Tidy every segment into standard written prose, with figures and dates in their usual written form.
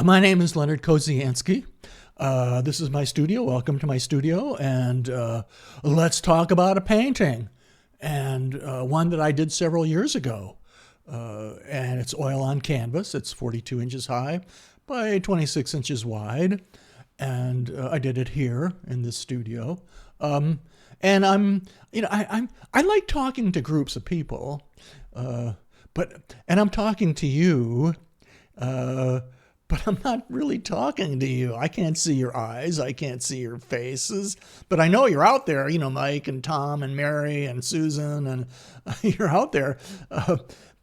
My name is Leonard Kozianski. This is my studio. Welcome to my studio. And let's talk about a painting. And one that I did several years ago. And it's oil on canvas. It's 42 inches high by 26 inches wide. And I did it here in this studio. And I like talking to groups of people. And I'm talking to you. But I'm not really talking to you. I can't see your eyes. I can't see your faces. But I know you're out there, Mike and Tom and Mary and Susan, and you're out there.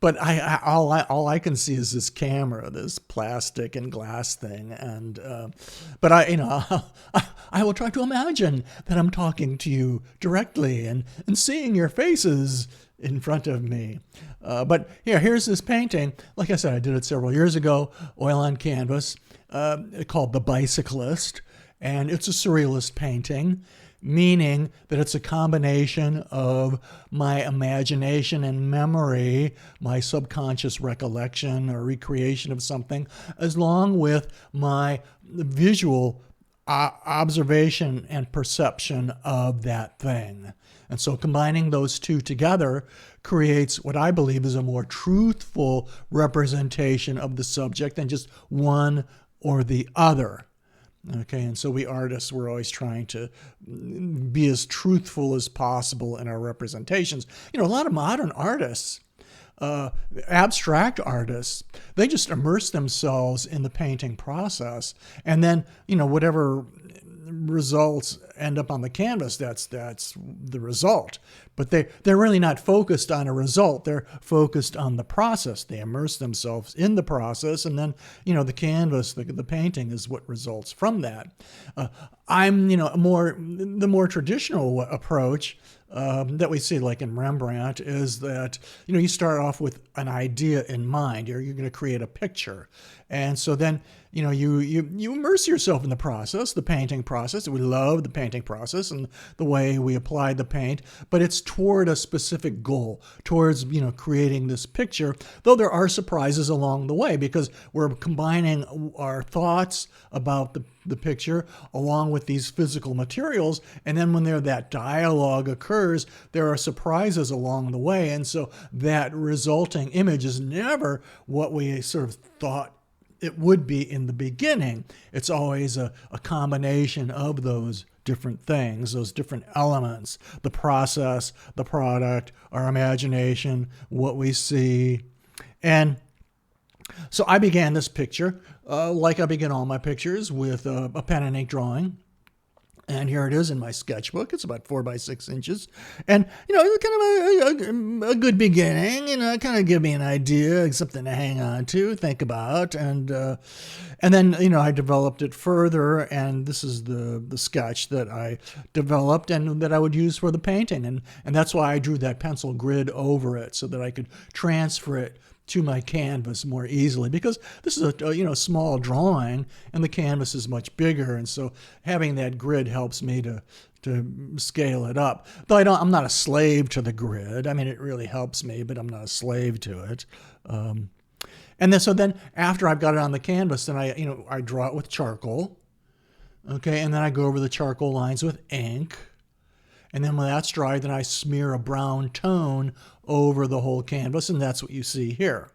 But all I can see is this camera, this plastic and glass thing. And but I will try to imagine that I'm talking to you directly and seeing your faces in front of me. But here's this painting. Like I said, I did it several years ago, oil on canvas, called The Bicyclist. And it's a surrealist painting, meaning that it's a combination of my imagination and memory, my subconscious recollection or recreation of something, along with my visual observation and perception of that thing. And so combining those two together creates what I believe is a more truthful representation of the subject than just one or the other. Okay, and so we artists, we're always trying to be as truthful as possible in our representations. A lot of modern artists, abstract artists, they just immerse themselves in the painting process, and then whatever results end up on the canvas, that's the result. But they're really not focused on a result. They're focused on the process. They immerse themselves in the process, and then the canvas, the painting is what results from that. I'm the more traditional approach that we see, like in Rembrandt, is that you start off with an idea in mind. You're going to create a picture, and so then you immerse yourself in the process, the painting process. We love the painting process and the way we apply the paint, but it's toward a specific goal, towards creating this picture. Though there are surprises along the way because we're combining our thoughts about the picture along with these physical materials, and then when that dialogue occurs, there are surprises along the way, and so that resulting image is never what we sort of thought it would be in the beginning. It's always a combination of those different things, those different elements, the process, the product, our imagination, what we see. And so I began this picture, like I begin all my pictures, with a pen and ink drawing. And here it is in my sketchbook. It's about 4 by 6 inches. And, it's kind of a good beginning, kind of give me an idea, something to hang on to, think about. And then, I developed it further. And this is the sketch that I developed and that I would use for the painting. And that's why I drew that pencil grid over it so that I could transfer it to my canvas more easily, because this is a small drawing and the canvas is much bigger, and so having that grid helps me to scale it up. Though I'm not a slave to the grid. I mean, it really helps me, but I'm not a slave to it. And then after I've got it on the canvas, then I draw it with charcoal. Okay, and then I go over the charcoal lines with ink. And then when that's dry, then I smear a brown tone over the whole canvas, and that's what you see here.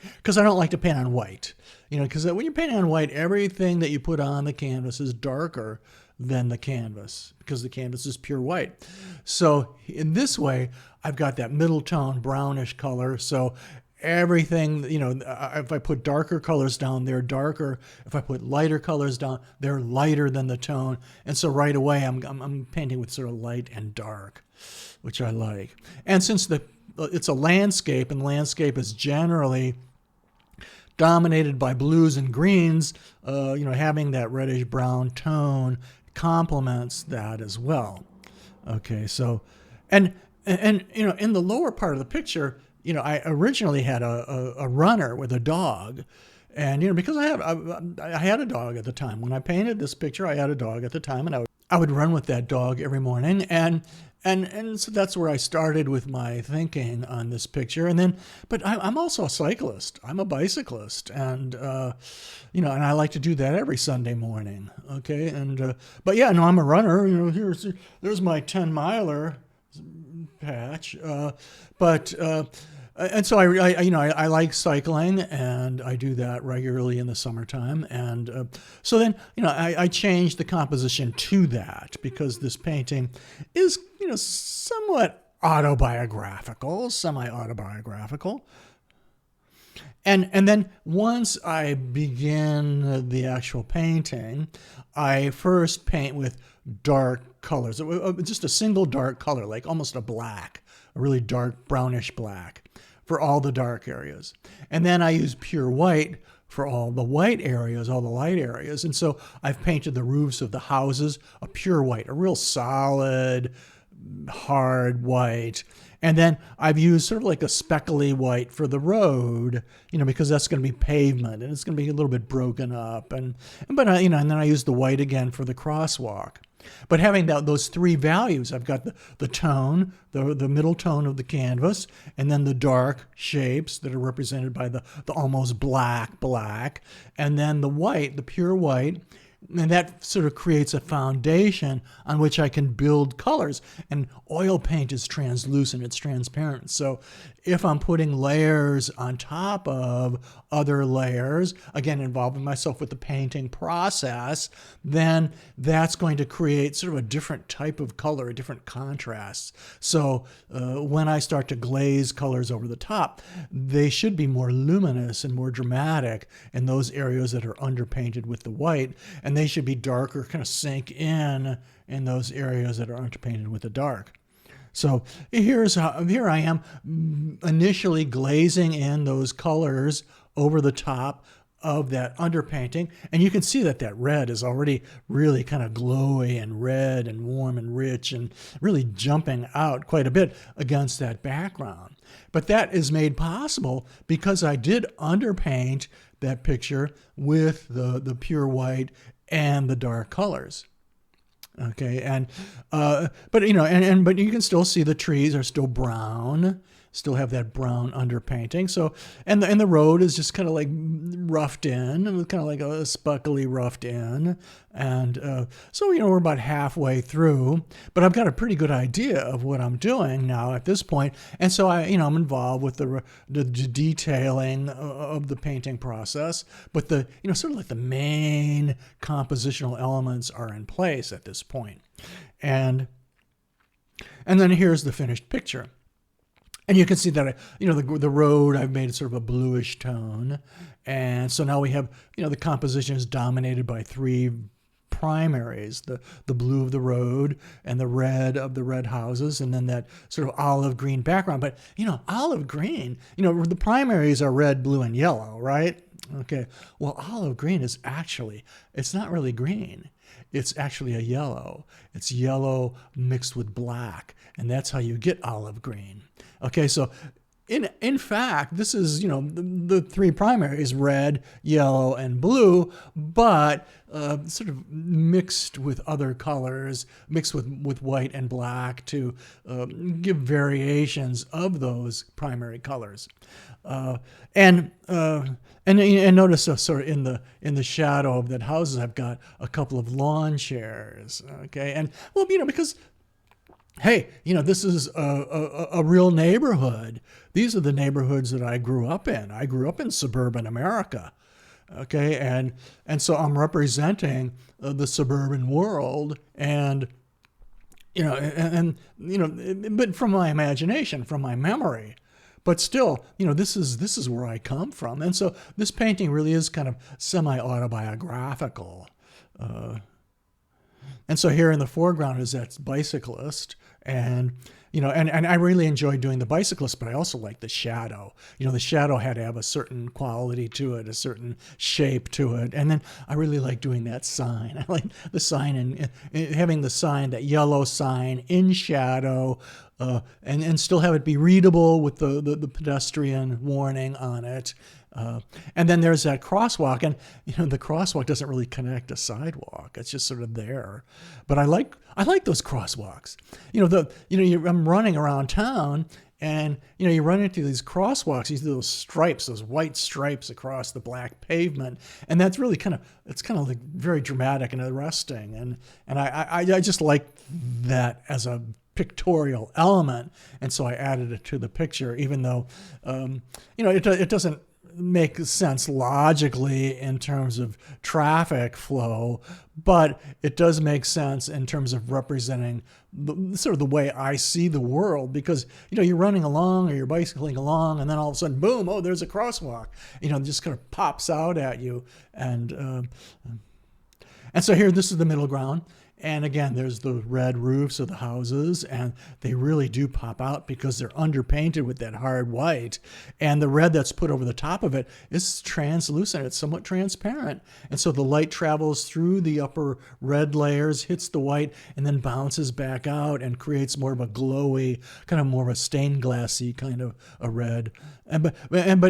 Because I don't like to paint on white. Because when you paint on white, everything that you put on the canvas is darker than the canvas, because the canvas is pure white. So in this way, I've got that middle tone, brownish color. So everything, if I put darker colors down, they're darker. If I put lighter colors down, they're lighter than the tone. And so right away, I'm painting with sort of light and dark, which I like. And since it's a landscape, and landscape is generally dominated by blues and greens, having that reddish brown tone complements that as well. Okay, so, and in the lower part of the picture, I originally had a runner with a dog, and because I had a dog at the time when I painted this picture. I had a dog at the time, and I would run with that dog every morning, and so that's where I started with my thinking on this picture. And then, but I'm also a cyclist. I'm a bicyclist, and and I like to do that every Sunday morning. Okay, and but yeah, no, I'm a runner. There's my 10-miler patch, but. And so I like cycling, and I do that regularly in the summertime. And so then, I changed the composition to that, because this painting is, somewhat autobiographical, semi-autobiographical. And then once I begin the actual painting, I first paint with dark colors, just a single dark color, like almost a black, a really dark brownish black, for all the dark areas. And then I use pure white for all the white areas, all the light areas. And so I've painted the roofs of the houses a pure white, a real solid, hard white. And then I've used sort of like a speckly white for the road, because that's going to be pavement, and it's going to be a little bit broken up. And then I use the white again for the crosswalk. But having those three values, I've got the tone, the middle tone of the canvas, and then the dark shapes that are represented by the almost black, and then the white, the pure white. And that sort of creates a foundation on which I can build colors. And oil paint is translucent, it's transparent. So if I'm putting layers on top of other layers, again, involving myself with the painting process, then that's going to create sort of a different type of color, a different contrast. So when I start to glaze colors over the top, they should be more luminous and more dramatic in those areas that are underpainted with the white. And they should be darker, kind of sink in those areas that are underpainted with the dark. So here I am initially glazing in those colors over the top of that underpainting. And you can see that red is already really kind of glowy and red and warm and rich and really jumping out quite a bit against that background. But that is made possible because I did underpaint that picture with the pure white and the dark colors. Okay, and but you can still see the trees are still brown, still have that brown underpainting. So and the road is just kind of like roughed in, kind of like a speckly roughed in, and so we're about halfway through. But I've got a pretty good idea of what I'm doing now at this point, and so I'm involved with the detailing of the painting process. But the sort of like the main compositional elements are in place at this point, and then here's the finished picture. And you can see that, the road, I've made it sort of a bluish tone. And so now we have, the composition is dominated by three primaries, the blue of the road and the red of the red houses, and then that sort of olive green background. But, olive green, the primaries are red, blue, and yellow, right? Okay. Well, olive green is it's not really green. It's actually a yellow. It's yellow mixed with black. And that's how you get olive green. Okay, so in fact, this is, the three primaries, red, yellow, and blue, but sort of mixed with other colors, mixed with white and black to give variations of those primary colors. And notice sort of in the shadow of that houses, I've got a couple of lawn chairs. Okay, and well, because hey, this is a real neighborhood. These are the neighborhoods that I grew up in. I grew up in suburban America. Okay, and so I'm representing the suburban world, and but from my imagination, from my memory. But still, this is where I come from. And so this painting really is kind of semi-autobiographical. And so here in the foreground is that bicyclist. And, and I really enjoyed doing the bicyclist, but I also like the shadow. The shadow had to have a certain quality to it, a certain shape to it. And then I really like doing that sign. I like the sign and having the sign, that yellow sign in shadow and still have it be readable with the pedestrian warning on it. And then there's that crosswalk, and the crosswalk doesn't really connect a sidewalk. It's just sort of there. But I like those crosswalks. I'm running around town, and you run into these crosswalks, these little stripes, those white stripes across the black pavement, and that's really kind of like very dramatic and arresting. And I just like that as a pictorial element, and so I added it to the picture, even though it doesn't make sense logically in terms of traffic flow, but it does make sense in terms of representing sort of the way I see the world, because you're running along or you're bicycling along, and then all of a sudden, boom, oh, there's a crosswalk, it just kind of pops out at you. And so here, this is the middle ground. And again, there's the red roofs of the houses, and they really do pop out because they're underpainted with that hard white. And the red that's put over the top of it is translucent. It's somewhat transparent. And so the light travels through the upper red layers, hits the white, and then bounces back out and creates more of a glowy, kind of more of a stained glassy kind of a red. But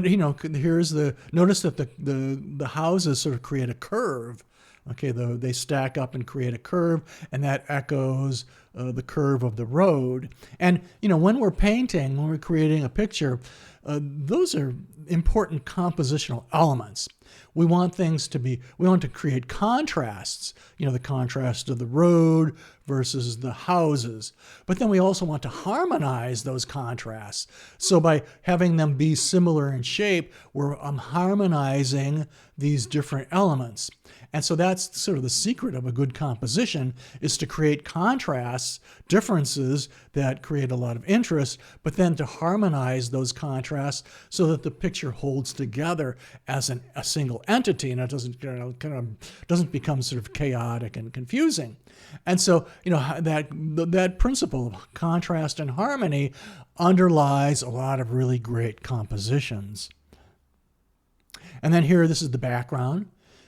here's notice that the houses sort of create a curve. Okay, they stack up and create a curve, and that echoes the curve of the road. And, when we're painting, when we're creating a picture, those are important compositional elements. We want to create contrasts, the contrast of the road versus the houses. But then we also want to harmonize those contrasts. So by having them be similar in shape, we're harmonizing these different elements. And so that's sort of the secret of a good composition, is to create contrasts, differences that create a lot of interest, but then to harmonize those contrasts so that the picture holds together as a single entity, and it doesn't become sort of chaotic and confusing. And so, that principle of contrast and harmony underlies a lot of really great compositions. And then here, this is the background.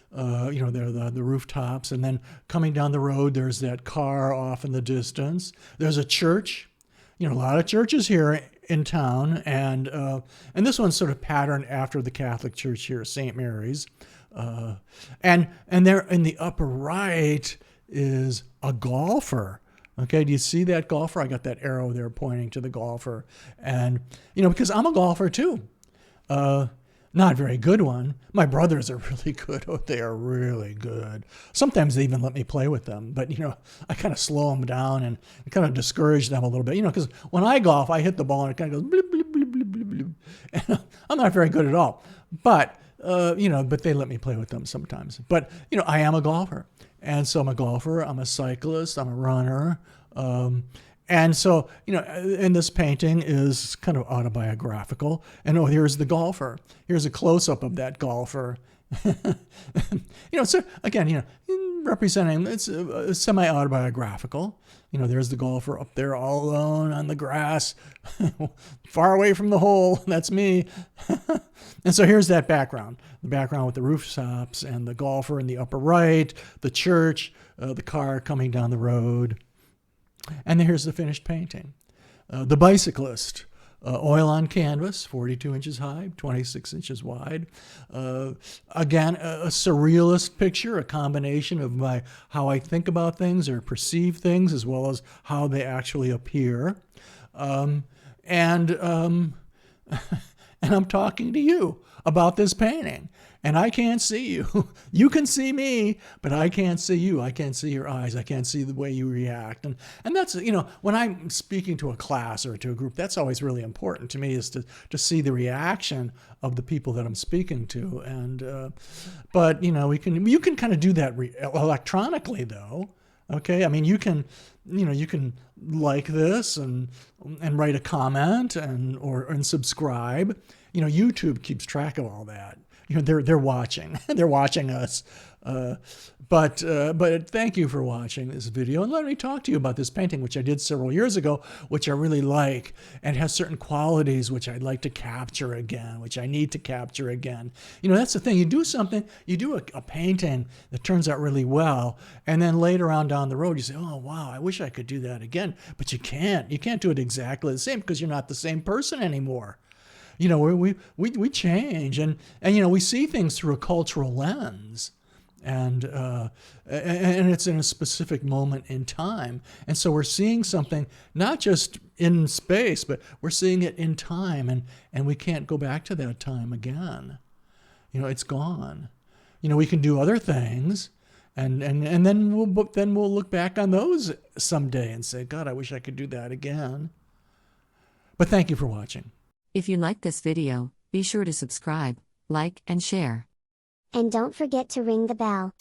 There are the rooftops, and then coming down the road, there's that car off in the distance. There's a church, a lot of churches here in town, and this one's sort of patterned after the Catholic Church here, St. Mary's. And there in the upper right is a golfer. Okay, do you see that golfer? I got that arrow there pointing to the golfer, and because I'm a golfer too. Not a very good one. My brothers are really good. Oh, they are really good. Sometimes they even let me play with them. But, I kind of slow them down and kind of discourage them a little bit. Because when I golf, I hit the ball and it kind of goes bloop, bloop, bloop, bloop, bloop, bloop. And I'm not very good at all. But, but they let me play with them sometimes. But, I am a golfer. And so I'm a golfer. I'm a cyclist. I'm a runner. And so, and this painting is kind of autobiographical. And here's the golfer. Here's a close-up of that golfer. So again, representing, it's semi-autobiographical. There's the golfer up there all alone on the grass, far away from the hole. That's me. And so here's that background. The background with the rooftops and the golfer in the upper right, the church, the car coming down the road. And then here's the finished painting. The bicyclist, oil on canvas, 42 inches high, 26 inches wide. Again, a surrealist picture, a combination of how I think about things or perceive things, as well as how they actually appear. And I'm talking to you about this painting. And I can't see you. You can see me, but I can't see you. I can't see your eyes. I can't see the way you react. And that's, when I'm speaking to a class or to a group, that's always really important to me, is to see the reaction of the people that I'm speaking to. And, but, you can kind of do that electronically, though. Okay. I mean, you can like this and write a comment and subscribe. YouTube keeps track of all that. they're watching. They're watching us. But thank you for watching this video, and let me talk to you about this painting, which I did several years ago, which I really like, and has certain qualities which I'd like to capture again, which I need to capture again. That's the thing. You do something, you do a painting that turns out really well, and then later on down the road, you say, oh, wow, I wish I could do that again. But you can't. You can't do it exactly the same because you're not the same person anymore. We change, and we see things through a cultural lens. And it's in a specific moment in time. And so we're seeing something not just in space, but we're seeing it in time, and we can't go back to that time again. It's gone. We can do other things, and then we'll look back on those someday and say, God, I wish I could do that again. But thank you for watching. If you like this video, be sure to subscribe, like, and share. And don't forget to ring the bell.